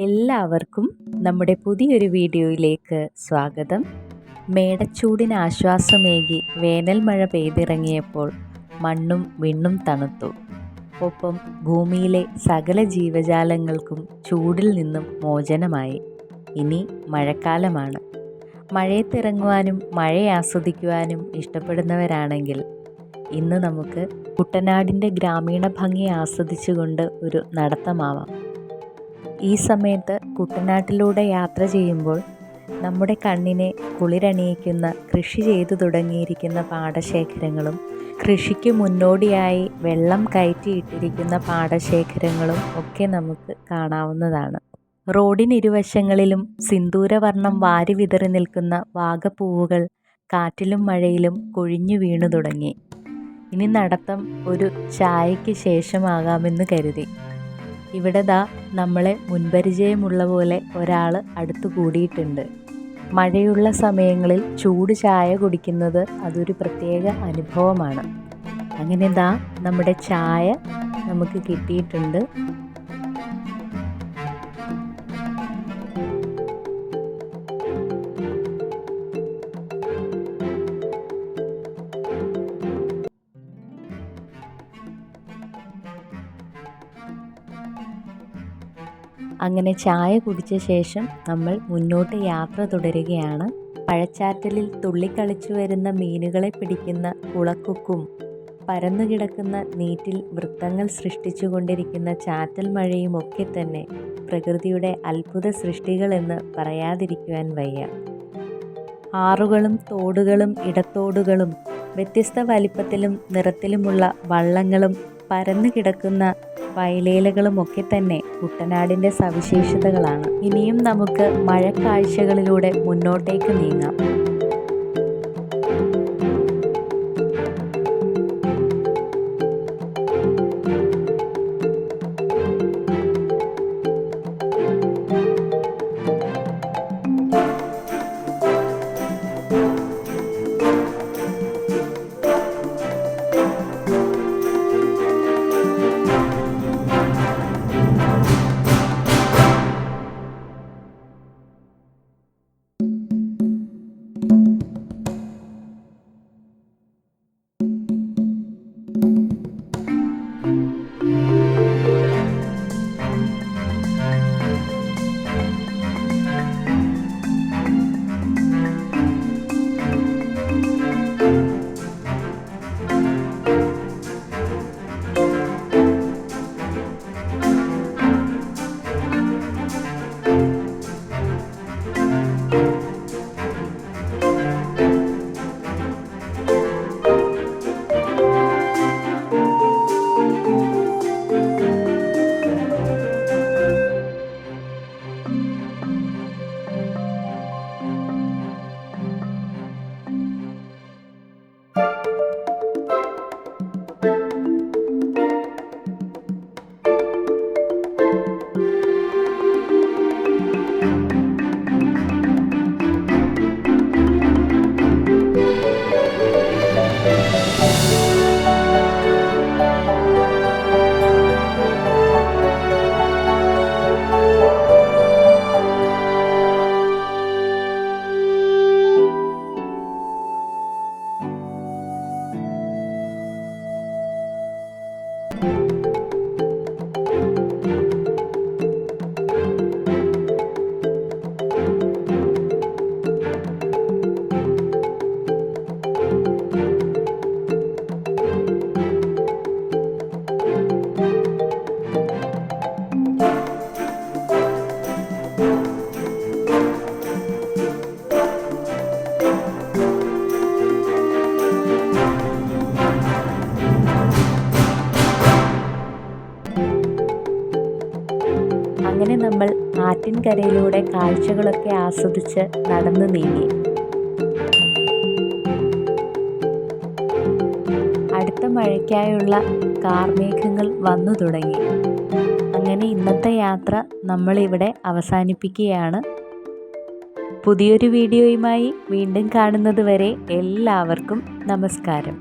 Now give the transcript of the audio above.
എല്ലാവർക്കും നമ്മുടെ പുതിയൊരു വീഡിയോയിലേക്ക് സ്വാഗതം. മേടച്ചൂടിന് ആശ്വാസമേകി വേനൽ മഴ പെയ്തിറങ്ങിയപ്പോൾ മണ്ണും വിണ്ണും തണുത്തു. ഒപ്പം ഭൂമിയിലെ സകല ജീവജാലങ്ങൾക്കും ചൂടിൽ നിന്നും മോചനമായി. ഇനി മഴക്കാലമാണ്. മഴയത്തിറങ്ങുവാനും മഴയെ ആസ്വദിക്കുവാനും ഇഷ്ടപ്പെടുന്നവരാണെങ്കിൽ ഇന്ന് നമുക്ക് കുട്ടനാടിൻ്റെ ഗ്രാമീണ ഭംഗി ആസ്വദിച്ചുകൊണ്ട് ഒരു നടത്തമാവാം. ഈ സമയത്ത് കുട്ടനാട്ടിലൂടെ യാത്ര ചെയ്യുമ്പോൾ നമ്മുടെ കണ്ണിനെ കുളിരണിയിക്കുന്ന കൃഷി ചെയ്തു തുടങ്ങിയിരിക്കുന്ന പാടശേഖരങ്ങളും കൃഷിക്ക് മുന്നോടിയായി വെള്ളം കയറ്റിയിട്ടിരിക്കുന്ന പാടശേഖരങ്ങളും ഒക്കെ നമുക്ക് കാണാവുന്നതാണ്. റോഡിനിരുവശങ്ങളിലും സിന്ദൂരവർണ്ണം വാരി വിതറി നിൽക്കുന്ന വാഗപ്പൂവുകൾ കാറ്റിലും മഴയിലും കൊഴിഞ്ഞു വീണു തുടങ്ങി. ഇനി നടത്തം ഒരു ചായയ്ക്ക് ശേഷമാകാമെന്ന് കരുതി. ഇവിടെ ദാ നമ്മളെ മുൻപരിചയമുള്ള പോലെ ഒരാൾ അടുത്തു കൂടിയിട്ടുണ്ട്. മഴയുള്ള സമയങ്ങളിൽ ചൂട് ചായ കുടിക്കുന്നത് അതൊരു പ്രത്യേക അനുഭവമാണ്. അങ്ങനെ ദാ നമ്മുടെ ചായ നമുക്ക് കിട്ടിയിട്ടുണ്ട്. അങ്ങനെ ചായ കുടിച്ച ശേഷം നമ്മൾ മുന്നോട്ട് യാത്ര തുടരുകയാണ്. പഴച്ചാറ്റലിൽ തുള്ളിക്കളിച്ചു വരുന്ന മീനുകളെ പിടിക്കുന്ന കുളക്കൊക്കും പരന്നു കിടക്കുന്ന നീറ്റിൽ വൃത്തങ്ങൾ സൃഷ്ടിച്ചു കൊണ്ടിരിക്കുന്ന ചാറ്റൽ മഴയും ഒക്കെ തന്നെ പ്രകൃതിയുടെ അത്ഭുത സൃഷ്ടികളെന്ന് പറയാതിരിക്കുവാൻ വയ്യ. ആറുകളും തോടുകളും ഇടത്തോടുകളും വ്യത്യസ്ത വലിപ്പത്തിലും നിറത്തിലുമുള്ള വള്ളങ്ങളും പരന്നു കിടക്കുന്ന വയലേലകളും ഒക്കെ തന്നെ കുട്ടനാടിൻ്റെ സവിശേഷതകളാണ്. ഇനിയും നമുക്ക് മഴക്കാഴ്ചകളിലൂടെ മുന്നോട്ടേക്ക് നീങ്ങാം. അങ്ങനെ നമ്മൾ ആറ്റിൻകരയിലൂടെ കാഴ്ചകളൊക്കെ ആസ്വദിച്ച് നടന്നു നീങ്ങി. അടുത്ത മഴയ്ക്കായുള്ള കാർമേഘങ്ങൾ വന്നു തുടങ്ങി. അങ്ങനെ ഇന്നത്തെ യാത്ര നമ്മളിവിടെ അവസാനിപ്പിക്കുകയാണ്. പുതിയൊരു വീഡിയോയുമായി വീണ്ടും കാണുന്നത് വരെ എല്ലാവർക്കും നമസ്കാരം.